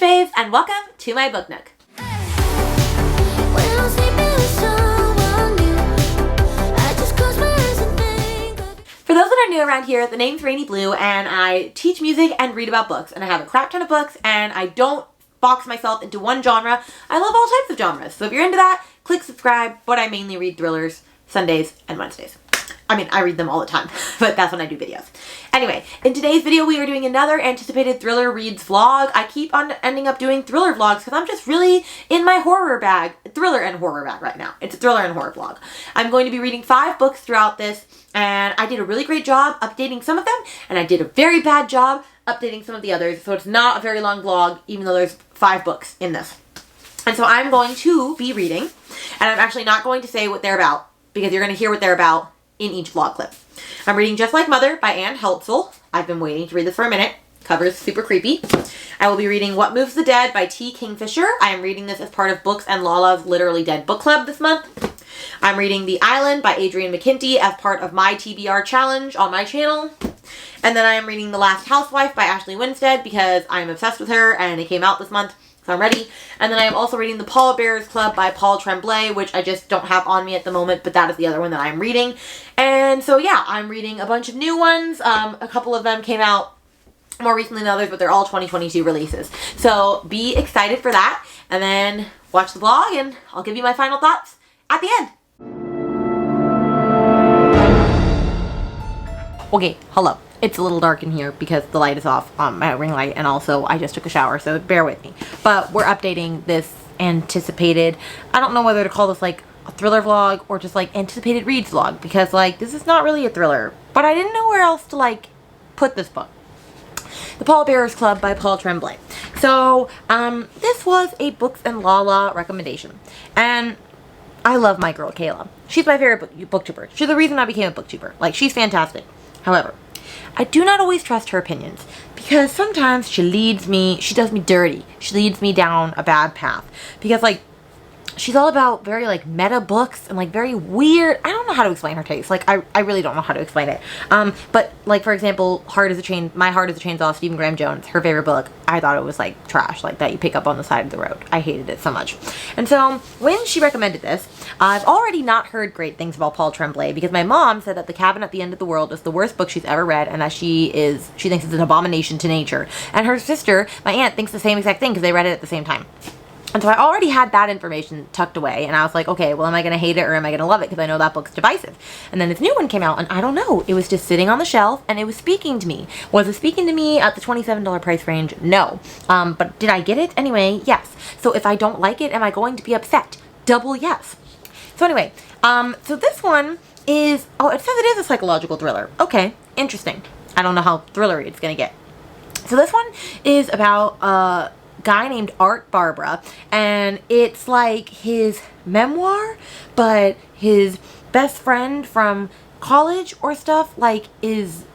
Babes, and welcome to my book nook. For those that are new around here, the name's Rainy Blue, and I teach music and read about books, and I have a crap ton of books, and I don't box myself into one genre. I love all types of genres, so if you're into that, click subscribe, but I mainly read thrillers Sundays and Wednesdays. I mean, I read them all the time, but that's when I do videos. Anyway, in today's video, we are doing another anticipated Thriller Reads vlog. I keep on ending up doing thriller vlogs because I'm just really in my horror bag, thriller and horror bag right now. It's a thriller and horror vlog. I'm going to be reading 5 books throughout this, and I did a really great job updating some of them, and I did a very bad job updating some of the others, so it's not a very long vlog, even though there's 5 books in this. And so I'm going to be reading, and I'm actually not going to say what they're about, because you're going to hear what they're about in each vlog clip. I'm reading Just Like Mother by Anne Heltzel. I've been waiting to read this for a minute. Cover's super creepy. I will be reading What Moves the Dead by T. Kingfisher. I am reading this as part of Books and Lala's Literally Dead book club this month. I'm reading The Island by Adrienne McKinty as part of my TBR challenge on my channel. And then I am reading The Last Housewife by Ashley Winstead because I'm obsessed with her and it came out this month. So I'm ready. And then I am also reading The Pallbearers Club by Paul Tremblay, which I just don't have on me at the moment, but that is the other one that I'm reading. And so yeah, I'm reading a bunch of new ones. A couple of them came out more recently than others, but they're all 2022 releases. So be excited for that. And then watch the vlog and I'll give you my final thoughts at the end. Okay, hello. It's a little dark in here because the light is off, my ring light, and also I just took a shower, so bear with me. But we're updating this anticipated, I don't know whether to call this like a thriller vlog or just like anticipated reads vlog, because like this is not really a thriller, but I didn't know where else to like put this book. The Pallbearers Club by Paul Tremblay. So, this was a Books and Lala recommendation, and I love my girl Kayla. She's my favorite booktuber. She's the reason I became a booktuber. Like, she's fantastic. However, I do not always trust her opinions because sometimes she does me dirty. She leads me down a bad path because like she's all about very like meta books and like very weird. I don't know how to explain her taste. Like I really don't know how to explain it. But like for example, My Heart is a Chainsaw, Stephen Graham Jones, her favorite book. I thought it was like trash, like that you pick up on the side of the road. I hated it so much. And so when she recommended this, I've already not heard great things about Paul Tremblay because my mom said that The Cabin at the End of the World is the worst book she's ever read and that she thinks it's an abomination to nature. And her sister, my aunt, thinks the same exact thing because they read it at the same time. And so I already had that information tucked away, and I was like, okay, well, am I going to hate it or am I going to love it? Because I know that book's divisive. And then this new one came out, and I don't know. It was just sitting on the shelf, and it was speaking to me. Was it speaking to me at the $27 price range? No. But did I get it? Anyway, yes. So if I don't like it, am I going to be upset? Double yes. So anyway, so this one is, it says it is a psychological thriller. Okay, interesting. I don't know how thrillery it's going to get. So this one is about, guy named Art Barbara, and it's like his memoir, but his best friend from college or stuff like is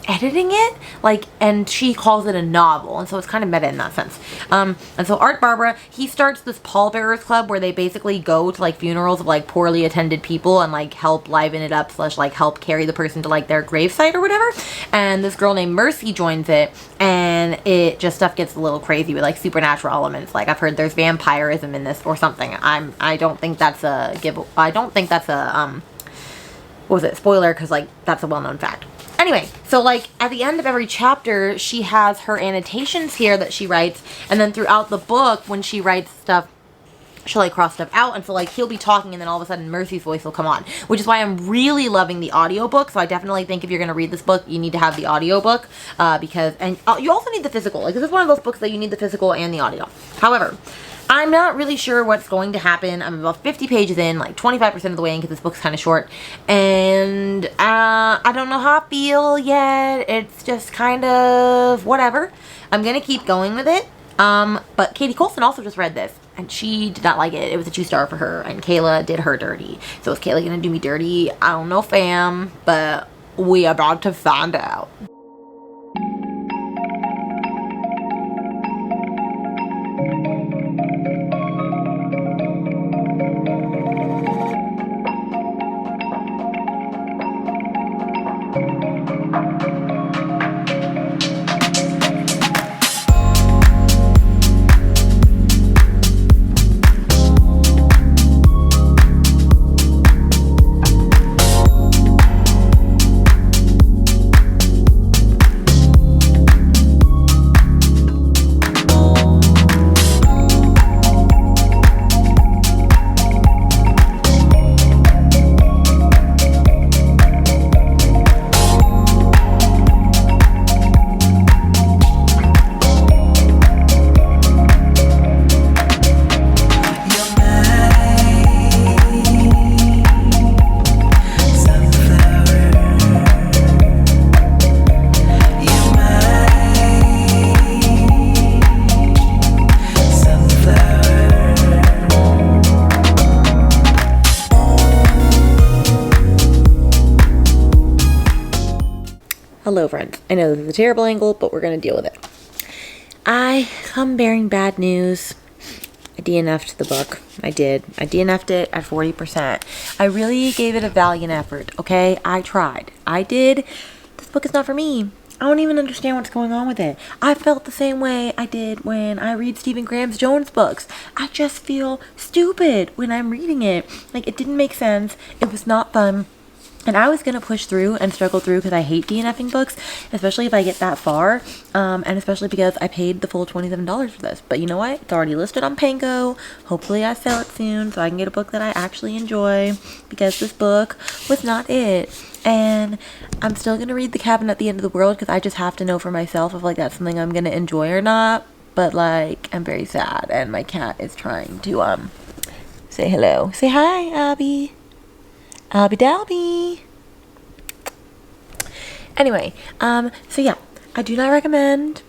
editing it, like, and she calls it a novel, and so it's kind of meta in that sense. And so Art Barbara, he starts this Pallbearers Club where they basically go to like funerals of like poorly attended people and like help liven it up / like help carry the person to like their gravesite or whatever. And this girl named Mercy joins it, and it just stuff gets a little crazy with like supernatural elements. Like I've heard there's vampirism in this or something. I don't think that's a what was it, spoiler, because like that's a well-known fact. Anyway, so like at the end of every chapter, she has her annotations here that she writes, and then throughout the book, when she writes stuff, she'll like cross stuff out, and so like he'll be talking and then all of a sudden Mercy's voice will come on, which is why I'm really loving the audiobook. So I definitely think if you're going to read this book, you need to have the audiobook, because you also need the physical. Like this is one of those books that you need the physical and the audio. However, I'm not really sure what's going to happen. I'm about 50 pages in, like 25% of the way in, because this book's kind of short. And I don't know how I feel yet. It's just kind of whatever. I'm going to keep going with it. But Katie Colson also just read this, and she did not like it. It was a 2-star for her, and Kayla did her dirty. So is Kayla going to do me dirty? I don't know, fam, but we about to find out. Hello, friends. I know this is a terrible angle, but we're going to deal with it. I come bearing bad news. I DNF'd the book. I did. I DNF'd it at 40%. I really gave it a valiant effort, okay? I tried. I did. This book is not for me. I don't even understand what's going on with it. I felt the same way I did when I read Stephen Graham's Jones books. I just feel stupid when I'm reading it. Like, it didn't make sense. It was not fun. And I was going to push through and struggle through because I hate DNFing books, especially if I get that far, and especially because I paid the full $27 for this. But you know what? It's already listed on Pango. Hopefully I sell it soon so I can get a book that I actually enjoy, because this book was not it. And I'm still going to read The Cabin at the End of the World because I just have to know for myself if, like, that's something I'm going to enjoy or not. But, like, I'm very sad, and my cat is trying to, say hello. Say hi, Abby. Abby Dalby. Anyway, so yeah, I do not recommend.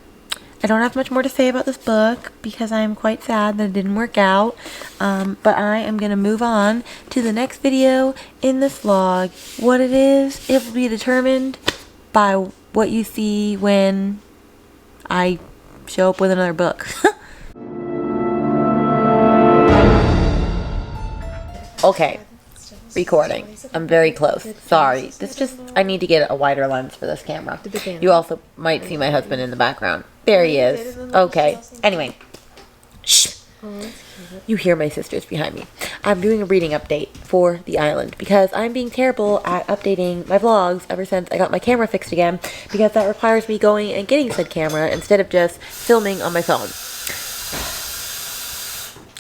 I don't have much more to say about this book because I'm quite sad that it didn't work out. But I am going to move on to the next video in this vlog. What it is, it will be determined by what you see when I show up with another book. Okay. Recording. I'm very close. Sorry. I need to get a wider lens for this camera. You also might see my husband in the background. There he is. Okay. Anyway. Shh. You hear my sisters behind me. I'm doing a reading update for the island because I'm being terrible at updating my vlogs ever since I got my camera fixed again, because that requires me going and getting said camera instead of just filming on my phone.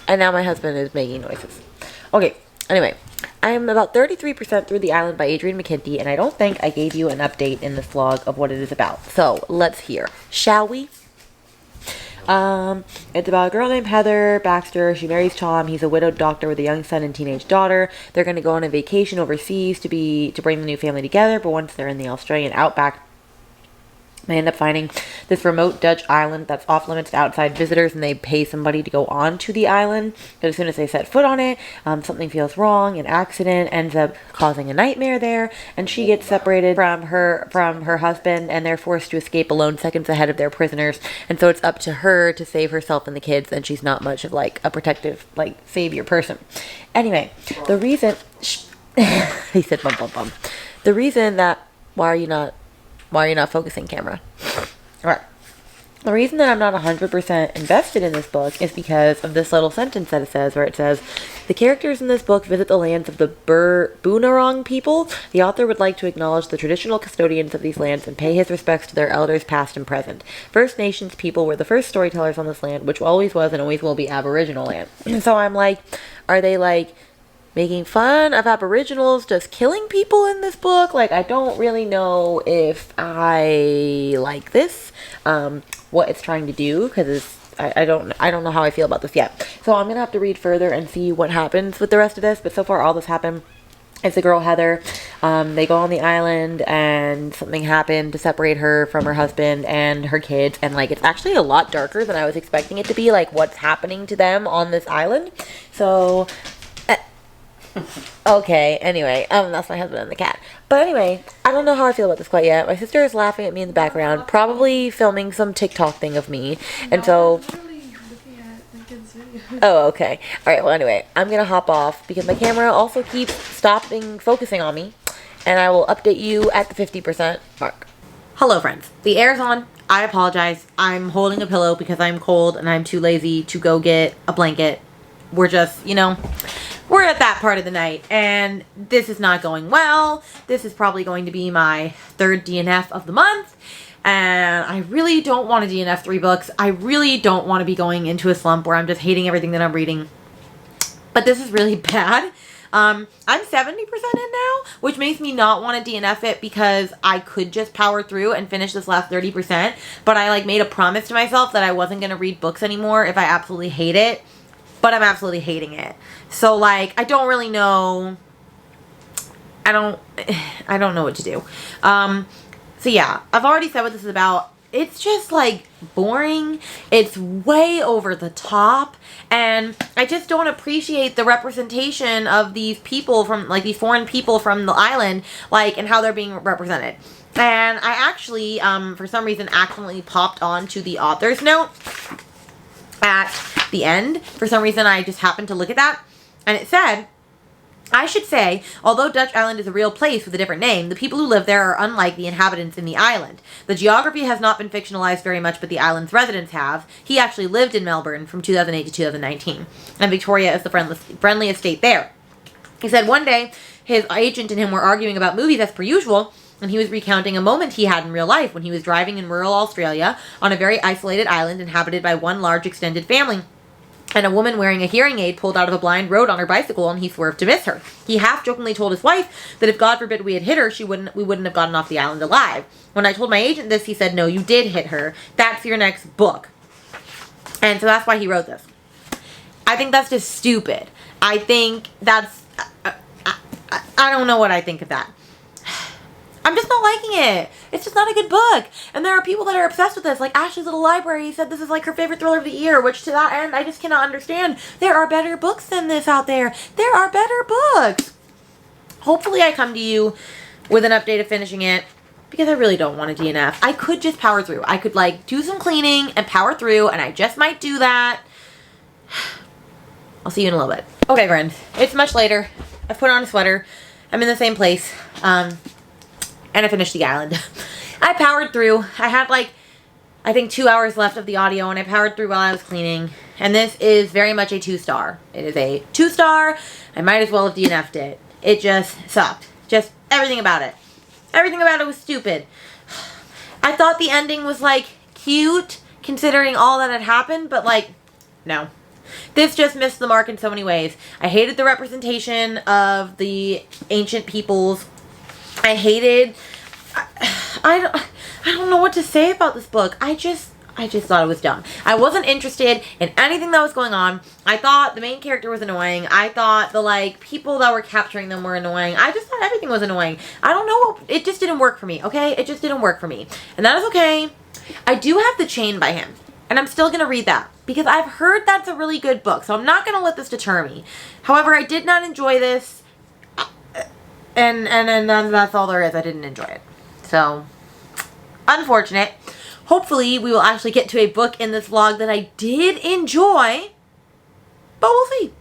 And now my husband is making noises. Okay. Anyway. I am about 33% through The Island by Adrienne McKenty, and I don't think I gave you an update in this vlog of what it is about. So, let's hear. Shall we? It's about a girl named Heather Baxter. She marries Tom. He's a widowed doctor with a young son and teenage daughter. They're going to go on a vacation overseas to bring the new family together, but once they're in the Australian outback, they end up finding this remote Dutch island that's off limits to outside visitors, and they pay somebody to go on to the island. But as soon as they set foot on it, something feels wrong. An accident ends up causing a nightmare there, and she gets separated from her husband, and they're forced to escape alone seconds ahead of their prisoners. And so it's up to her to save herself and the kids, and she's not much of like a protective, like, savior person. Anyway, the reason he said bum bum bum. The reason that why are you not focusing, camera? Alright. The reason that I'm not 100% invested in this book is because of this little sentence that it says, where it says, the characters in this book visit the lands of the Boonwurrung people. The author would like to acknowledge the traditional custodians of these lands and pay his respects to their elders past and present. First Nations people were the first storytellers on this land, which always was and always will be Aboriginal land. And so I'm like, are they like making fun of Aboriginals just killing people in this book? Like, I don't really know if I like this, what it's trying to do, because I don't know how I feel about this yet. So I'm gonna have to read further and see what happens with the rest of this. But so far, all this happened is the girl Heather. They go on the island, and something happened to separate her from her husband and her kids. And like, it's actually a lot darker than I was expecting it to be. Like, what's happening to them on this island? So. Okay, anyway, that's my husband and the cat. But anyway, I don't know how I feel about this quite yet. My sister is laughing at me in the background, probably filming some TikTok thing of me. And so... Oh, okay. Alright, well anyway, I'm gonna hop off because my camera also keeps focusing on me. And I will update you at the 50% mark. Hello, friends. The air's on. I apologize. I'm holding a pillow because I'm cold and I'm too lazy to go get a blanket. We're just, we're at that part of the night, and this is not going well. This is probably going to be my third DNF of the month, and I really don't want to DNF 3 books. I really don't want to be going into a slump where I'm just hating everything that I'm reading. But this is really bad. I'm 70% in now, which makes me not want to DNF it because I could just power through and finish this last 30%, but I made a promise to myself that I wasn't going to read books anymore if I absolutely hate it. But I'm absolutely hating it. So, I don't really know. I don't know what to do. So, yeah. I've already said what this is about. It's just, boring. It's way over the top. And I just don't appreciate the representation of these people from, these foreign people from the island, and how they're being represented. And I actually, for some reason, accidentally popped onto the author's note at the end. For some reason, I just happened to look at that. And it said, I should say, although Dutch Island is a real place with a different name, the people who live there are unlike the inhabitants in the island. The geography has not been fictionalized very much, but the island's residents have. He actually lived in Melbourne from 2008 to 2019. And Victoria is the friendliest state there. He said one day, his agent and him were arguing about movies as per usual, and he was recounting a moment he had in real life when he was driving in rural Australia on a very isolated island inhabited by one large extended family. And a woman wearing a hearing aid pulled out of a blind road on her bicycle, and he swerved to miss her. He half-jokingly told his wife that if God forbid we had hit her, we wouldn't have gotten off the island alive. When I told my agent this, he said, no, you did hit her. That's your next book. And so that's why he wrote this. I think that's just stupid. I think that's... I don't know what I think of that. I'm just not liking it. It's just not a good book. And there are people that are obsessed with this. Like Ashley's Little Library said this is like her favorite thriller of the year, which to that end, I just cannot understand. There are better books than this out there. There are better books. Hopefully I come to you with an update of finishing it, because I really don't want a DNF. I could just power through. I could like do some cleaning and power through, and I just might do that. I'll see you in a little bit. Okay, friends. It's much later. I've put on a sweater. I'm in the same place. And I finished the island. I powered through. I had like, I think 2 hours left of the audio, and I powered through while I was cleaning. And this is very much a 2-star. It is a 2-star. I might as well have DNF'd it. It just sucked. Just everything about it. Everything about it was stupid. I thought the ending was like cute, considering all that had happened, but like, no. This just missed the mark in so many ways. I hated the representation of the ancient peoples. I hated... I don't know what to say about this book. I just thought it was dumb. I wasn't interested in anything that was going on. I thought the main character was annoying. I thought the, like, people that were capturing them were annoying. I just thought everything was annoying. I don't know. It just didn't work for me, okay? It just didn't work for me. And that is okay. I do have The Chain by him. And I'm still going to read that. Because I've heard that's a really good book. So I'm not going to let this deter me. However, I did not enjoy this. And that's all there is. I didn't enjoy it. So, unfortunate. Hopefully, we will actually get to a book in this vlog that I did enjoy. But we'll see.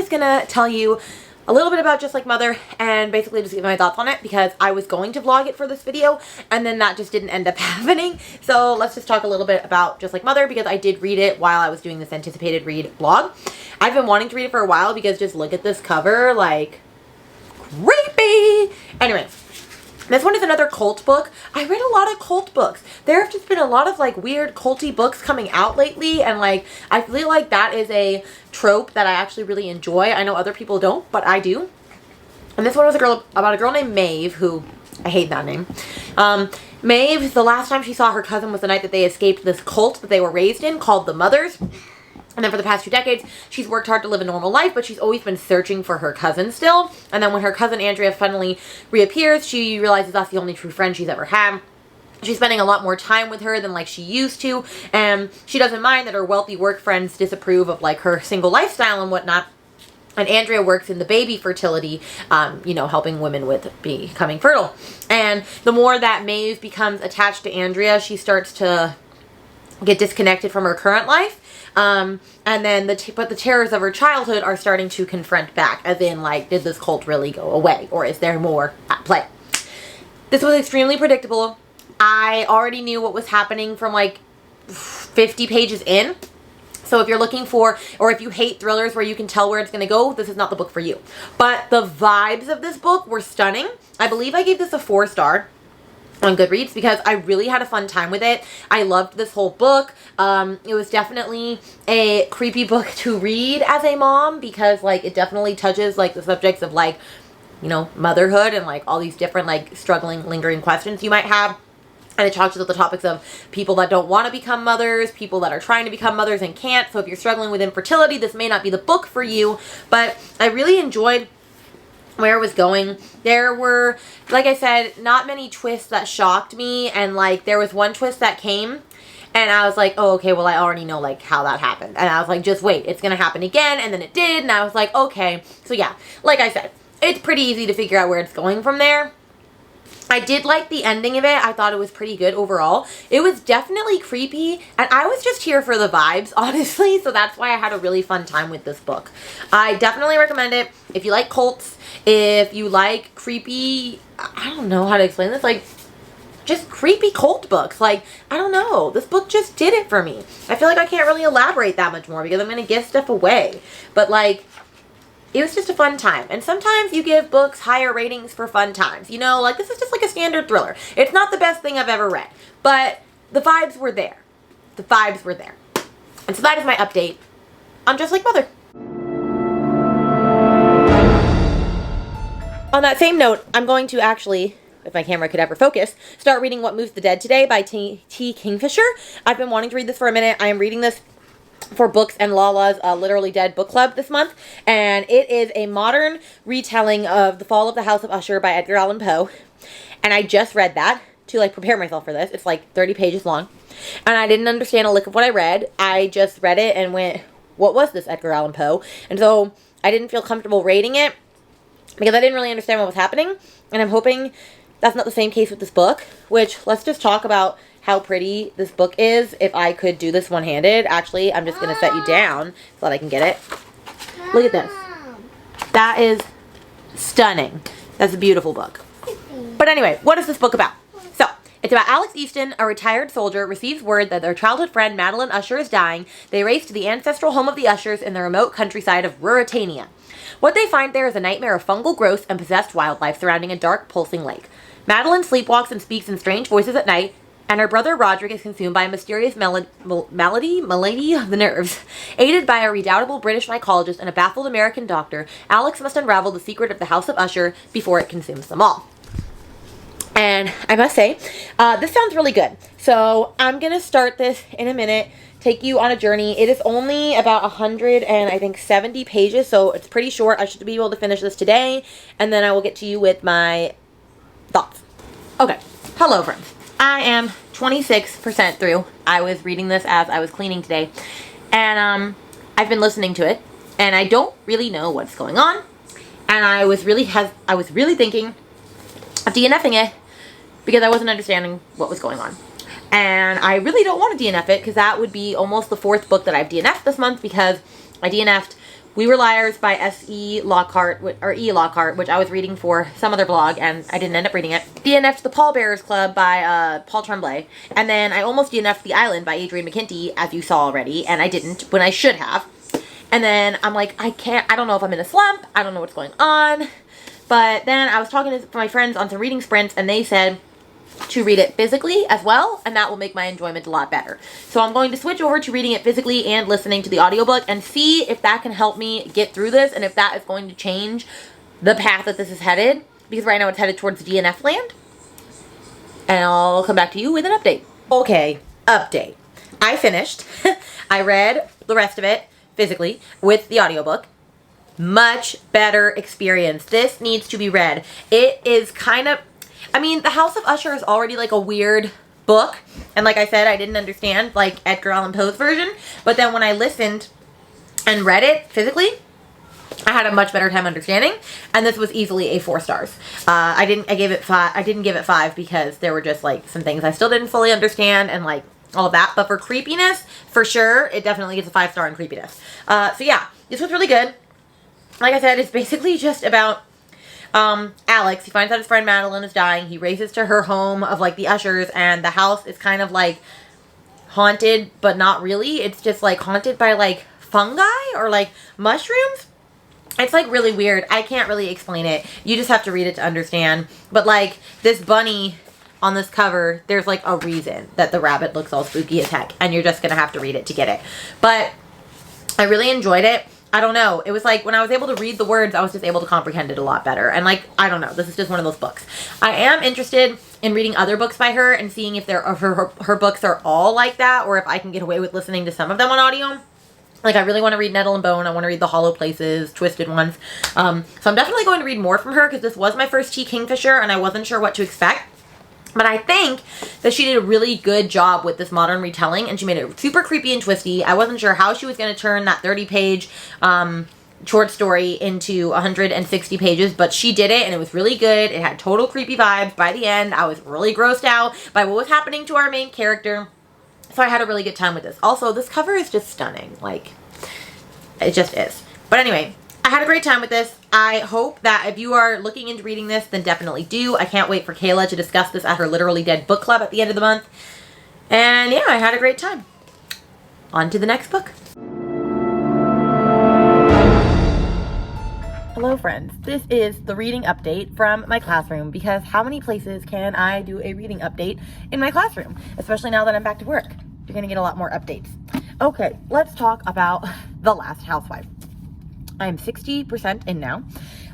just gonna tell you a little bit about Just Like Mother and basically just give my thoughts on it because I was going to vlog it for this video and then that just didn't end up happening. So let's just talk a little bit about Just Like Mother because I did read it while I was doing this anticipated read vlog. I've been wanting to read it for a while because just look at this cover, like, creepy. Anyway, this one is another cult book. I read a lot of cult books. There have just been a lot of like weird culty books coming out lately, and like I feel like that is a trope that I actually really enjoy. I know other people don't, but I do. And this one was about a girl named Maeve, who I hate that name. Maeve, the last time she saw her cousin was the night that they escaped this cult that they were raised in called the Mothers. And then for the past 2 decades, she's worked hard to live a normal life, but she's always been searching for her cousin still. And then when her cousin Andrea finally reappears, she realizes that's the only true friend she's ever had. She's spending a lot more time with her than like she used to. And she doesn't mind that her wealthy work friends disapprove of like her single lifestyle and whatnot. And Andrea works in the baby fertility, you know, helping women with becoming fertile. And the more that Maeve becomes attached to Andrea, she starts to get disconnected from her current life. And then but the terrors of her childhood are starting to confront back, as in like, did this cult really go away, or is there more at play? This was extremely predictable. I already knew what was happening from like 50 pages in. So if you're looking for, or if you hate thrillers where you can tell where it's going to go, this is not the book for you. But the vibes of this book were stunning. I believe I gave this a 4-star on Goodreads because I really had a fun time with it. I loved this whole book. It was definitely a creepy book to read as a mom because like it definitely touches like the subjects of like, you know, motherhood and like all these different like struggling, lingering questions you might have. And it talks about the topics of people that don't want to become mothers, people that are trying to become mothers and can't. So if you're struggling with infertility, this may not be the book for you. But I really enjoyed where it was going. There were, like I said, not many twists that shocked me, and like there was one twist that came and I was like, oh, okay, well I already know like how that happened, and I was like, just wait, it's gonna happen again. And then it did, and I was like, okay. So yeah, like I said, it's pretty easy to figure out where it's going from there. I did like the ending of it. I thought it was pretty good overall. It was definitely creepy, and I was just here for the vibes, honestly, so that's why I had a really fun time with this book. I definitely recommend it if you like cults, if you like creepy, I don't know how to explain this, like, just creepy cult books. Like, I don't know. This book just did it for me. I feel like I can't really elaborate that much more because I'm going to give stuff away. But, like, it was just a fun time. And sometimes you give books higher ratings for fun times. You know, like this is just like a standard thriller. It's not the best thing I've ever read. But the vibes were there. The vibes were there. And so that is my update on Just Like Mother. On that same note, I'm going to actually, if my camera could ever focus, start reading What Moves the Dead Today by T. Kingfisher. I've been wanting to read this for a minute. I am reading this for Books and Lala's Literally Dead book club this month, and it is a modern retelling of The Fall of the House of Usher by Edgar Allan Poe, and I just read that to like prepare myself for this. It's like 30 pages long, and I didn't understand a lick of what I read. I just read it and went, what was this, Edgar Allan Poe? And so I didn't feel comfortable rating it because I didn't really understand what was happening, and I'm hoping that's not the same case with this book, which, let's just talk about how pretty this book is. If I could do this one-handed, actually, I'm just going to set you down so that I can get it. Look at this. That is stunning. That's a beautiful book. But anyway, what is this book about? So, it's about Alex Easton, a retired soldier, receives word that their childhood friend Madeline Usher is dying. They race to the ancestral home of the Ushers in the remote countryside of Ruritania. What they find there is a nightmare of fungal growths and possessed wildlife surrounding a dark, pulsing lake. Madeline sleepwalks and speaks in strange voices at night, and her brother Roderick is consumed by a mysterious malady of the nerves. Aided by a redoubtable British mycologist and a baffled American doctor, Alex must unravel the secret of the House of Usher before it consumes them all. And I must say, this sounds really good. So I'm going to start this in a minute, take you on a journey. It is only about 170 pages, so it's pretty short. I should be able to finish this today, and then I will get to you with my thoughts. Okay, hello friends. I am 26% through. I was reading this as I was cleaning today, and I've been listening to it, and I don't really know what's going on, and I was really thinking of DNFing it because I wasn't understanding what was going on, and I really don't want to DNF it because that would be almost the 4th book that I've DNF'd this month because I DNF'd We Were Liars by S.E. Lockhart, or E. Lockhart, which I was reading for some other blog, and I didn't end up reading it. DNF'd The Pallbearers Club by Paul Tremblay. And then I almost DNF'd The Island by Adrienne McKinty, as you saw already, and I didn't, when I should have. And then I'm like, I don't know if I'm in a slump, I don't know what's going on. But then I was talking to my friends on some reading sprints, and they said to read it physically as well, and that will make my enjoyment a lot better. So I'm going to switch over to reading it physically and listening to the audiobook and see if that can help me get through this, and if that is going to change the path that this is headed, because right now it's headed towards DNF land. And I'll come back to you with an update. Okay, update. I finished. I read the rest of it physically with the audiobook. Much better experience. This needs to be read. It is kind of, I mean, The House of Usher is already like a weird book. And like I said, I didn't understand like Edgar Allan Poe's version. But then when I listened and read it physically, I had a much better time understanding. And this was easily a 4 stars. I didn't give it 5 because there were just like some things I still didn't fully understand and like all of that. But for creepiness, for sure, it definitely gets a 5 star in creepiness. So yeah, this was really good. Like I said, it's basically just about Alex. He finds out his friend Madeline is dying. He races to her home of like the Ushers, and the house is kind of like haunted, but not really. It's just like haunted by like fungi or like mushrooms. It's like really weird. I can't really explain it. You just have to read it to understand. But like this bunny on this cover, there's like a reason that the rabbit looks all spooky as heck, and you're just gonna have to read it to get it. But I really enjoyed it. I don't know. It was like when I was able to read the words, I was just able to comprehend it a lot better. And like, I don't know. This is just one of those books. I am interested in reading other books by her and seeing if her books are all like that, or if I can get away with listening to some of them on audio. Like, I really want to read Nettle and Bone. I want to read The Hollow Places, Twisted Ones. So I'm definitely going to read more from her because this was my first T. Kingfisher and I wasn't sure what to expect. But I think that she did a really good job with this modern retelling, and she made it super creepy and twisty. I wasn't sure how she was going to turn that 30-page short story into 160 pages, but she did it, and it was really good. It had total creepy vibes. By the end, I was really grossed out by what was happening to our main character. So I had a really good time with this. Also, this cover is just stunning. Like, it just is. But anyway, I had a great time with this. I hope that if you are looking into reading this, then definitely do. I can't wait for Kayla to discuss this at her Literally Dead book club at the end of the month. And yeah, I had a great time. On to the next book. Hello friends, this is the reading update from my classroom, because how many places can I do a reading update in my classroom? Especially now that I'm back to work. You're gonna get a lot more updates. Okay, let's talk about The Last Housewife. I am 60% in now.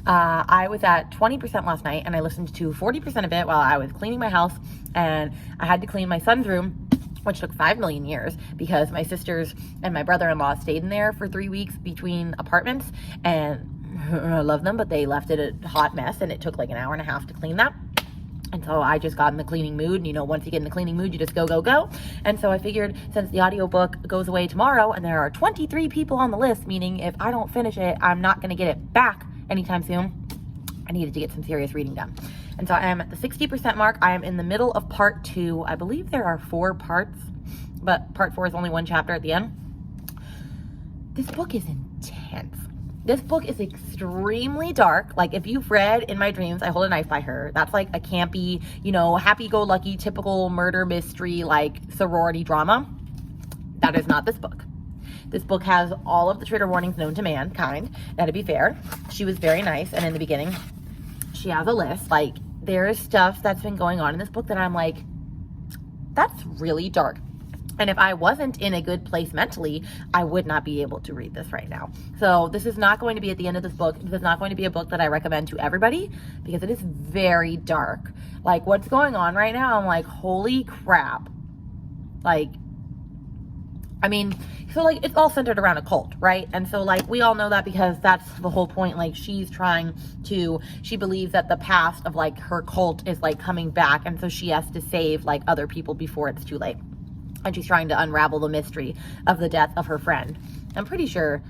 I was at 20% last night, and I listened to 40% of it while I was cleaning my house, and I had to clean my son's room, which took 5 million years because my sisters and my brother-in-law stayed in there for 3 weeks between apartments, and I love them, but they left it a hot mess, and it took like an hour and a half to clean that. And so I just got in the cleaning mood. And, you know, once you get in the cleaning mood, you just go, go, go. And so I figured, since the audiobook goes away tomorrow and there are 23 people on the list, meaning if I don't finish it, I'm not going to get it back anytime soon, I needed to get some serious reading done. And so I am at the 60% mark. I am in the middle of part 2. I believe there are 4 parts, but part 4 is only 1 chapter at the end. This book is intense. This book is extremely dark. Like, if you've read In My Dreams, I Hold a Knife by Her, that's like a campy, you know, happy-go-lucky, typical murder mystery, like sorority drama. That is not this book. This book has all of the trigger warnings known to mankind. Now, to be fair, she was very nice, and in the beginning, she has a list. Like, there is stuff that's been going on in this book that I'm like, that's really dark. And if I wasn't in a good place mentally, I would not be able to read this right now. So this is not going to be at the end of this book. This is not going to be a book that I recommend to everybody because it is very dark. Like, what's going on right now, I'm like, holy crap. Like, I mean, so like, it's all centered around a cult, right? And so like, we all know that because that's the whole point. Like, she believes that the past of like her cult is like coming back. And so she has to save like other people before it's too late. And she's trying to unravel the mystery of the death of her friend. I'm pretty sure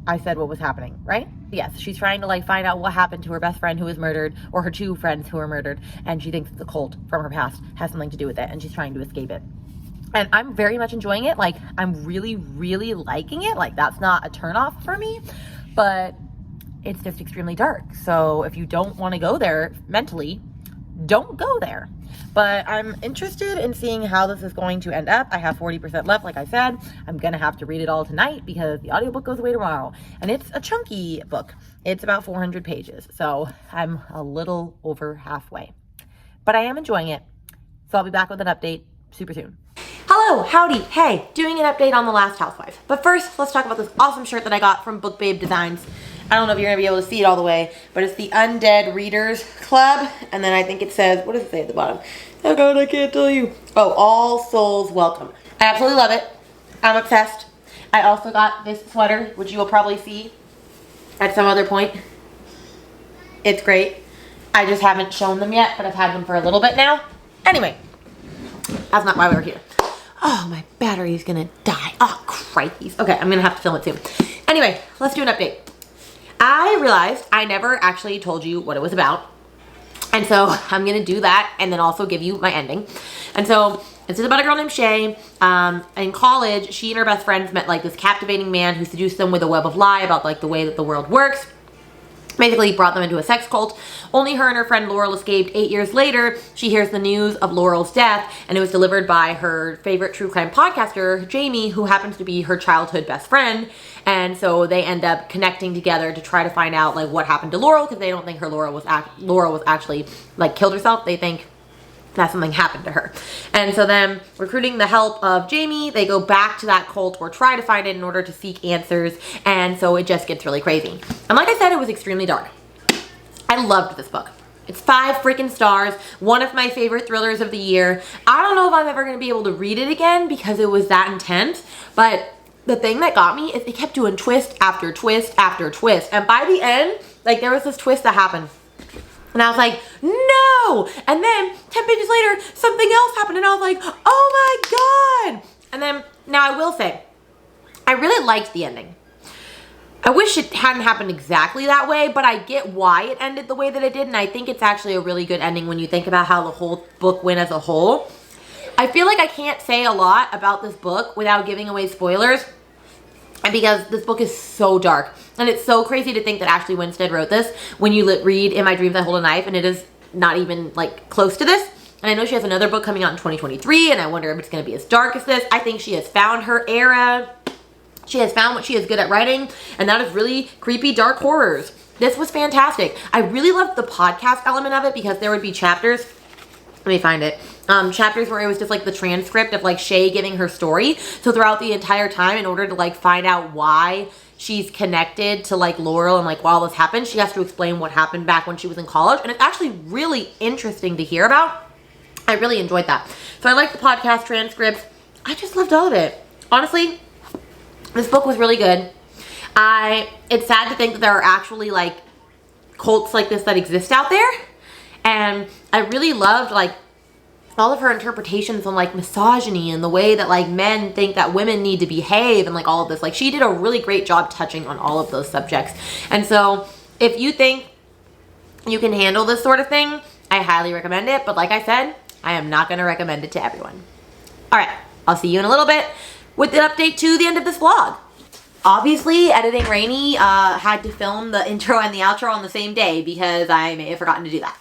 I said what was happening, right? Yes, she's trying to like find out what happened to her best friend who was murdered, or her 2 friends who were murdered, and she thinks the cult from her past has something to do with it, and she's trying to escape it. And I'm very much enjoying it. Like, I'm really, really liking it. Like, that's not a turnoff for me. but it's just extremely dark. So if you don't want to go there mentally, don't go there. But I'm interested in seeing how this is going to end up. I have 40% left, like I said. I'm gonna have to read it all tonight because the audiobook goes away tomorrow. And it's a chunky book. It's about 400 pages. So I'm a little over halfway. But I am enjoying it. So I'll be back with an update super soon. Hello, howdy, hey, doing an update on The Last Housewife. But first, let's talk about this awesome shirt that I got from Book Babe Designs. I don't know if you're gonna be able to see it all the way, but it's the Undead Readers Club. And then I think it says, what does it say at the bottom? Oh God, I can't tell you. Oh, all souls welcome. I absolutely love it. I'm obsessed. I also got this sweater, which you will probably see at some other point. It's great. I just haven't shown them yet, but I've had them for a little bit now. Anyway, that's not why we were here. Oh, my battery's gonna die. Oh, crikey. Okay, I'm gonna have to film it soon. Anyway, let's do an update. I realized I never actually told you what it was about. And so I'm gonna do that and then also give you my ending. And so this is about a girl named Shay. In college, she and her best friends met like this captivating man who seduced them with a web of lie about like the way that the world works. Basically brought them into a sex cult. Only her and her friend Laurel escaped. 8 years later, she hears the news of Laurel's death, and it was delivered by her favorite true crime podcaster, Jamie, who happens to be her childhood best friend. And so they end up connecting together to try to find out like what happened to Laurel, because they don't think Laurel was actually like killed herself. They think that something happened to her. And so then, recruiting the help of Jamie, they go back to that cult or try to find it in order to seek answers. And so it just gets really crazy. And like I said, it was extremely dark. I loved this book. It's 5 freaking stars. One of my favorite thrillers of the year. I don't know if I'm ever going to be able to read it again because it was that intense. But the thing that got me is they kept doing twist after twist after twist. And by the end, like there was this twist that happened. And I was like, no! And then 10 pages later, something else happened. And I was like, oh my God! And then, now I will say, I really liked the ending. I wish it hadn't happened exactly that way, but I get why it ended the way that it did. And I think it's actually a really good ending when you think about how the whole book went as a whole. I feel like I can't say a lot about this book without giving away spoilers. And because this book is so dark. And it's so crazy to think that Ashley Winstead wrote this when you read In My Dreams I Hold a Knife, and it is not even like close to this. And I know she has another book coming out in 2023, and I wonder if it's going to be as dark as this. I think she has found her era. She has found what she is good at writing, and that is really creepy, dark horrors. This was fantastic. I really loved the podcast element of it because there would be chapters. Let me find it. Chapters where it was just like the transcript of like Shay giving her story. So throughout the entire time, in order to like find out why she's connected to like Laurel and like while this happened, she has to explain what happened back when she was in college. And it's actually really interesting to hear about. I really enjoyed that. So I liked the podcast transcripts. I just loved all of it. Honestly, this book was really good. It's sad to think that there are actually like cults like this that exist out there. And I really loved like all of her interpretations on like misogyny and the way that like men think that women need to behave and like all of this. Like she did a really great job touching on all of those subjects. And so if you think you can handle this sort of thing, I highly recommend it. But like I said, I am not going to recommend it to everyone. All right, I'll see you in a little bit with an update to the end of this vlog. Obviously, editing Rainy had to film the intro and the outro on the same day because I may have forgotten to do that.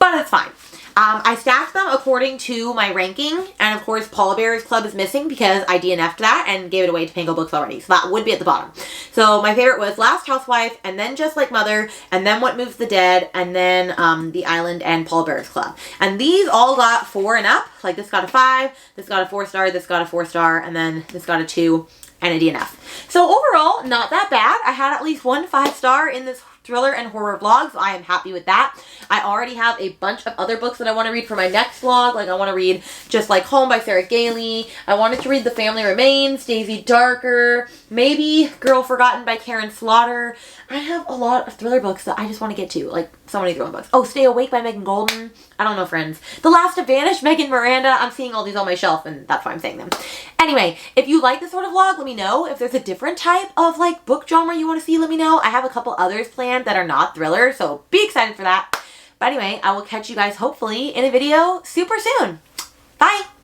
But it's fine. I stacked them according to my ranking, and of course Pallbearers Club is missing because I DNF'd that and gave it away to Pango Books already, so that would be at the bottom. So my favorite was Last Housewife, and then Just Like Mother, and then What Moves the Dead, and then The Island and Pallbearers Club. And these all got 4 and up. Like this got a 5, this got a 4-star, this got a 4-star, and then this got a 2 and a DNF. So overall, not that bad. I had at least 1 5-star in this thriller and horror vlog, so I am happy with that. I already have a bunch of other books that I want to read for my next vlog. Like I want to read Just Like Home by Sarah Gailey. I wanted to read The Family Remains, Daisy Darker, maybe Girl Forgotten by Karen Slaughter. I have a lot of thriller books that I just want to get to, like so many thriller books. Oh, Stay Awake by Megan Golden. I don't know, friends. The Last to Vanish, Megan Miranda. I'm seeing all these on my shelf, and that's why I'm saying them. Anyway, if you like this sort of vlog, let me know. If there's a different type of like book genre you want to see, let me know. I have a couple others planned that are not thriller, so be excited for that. But anyway, I will catch you guys hopefully in a video super soon. Bye!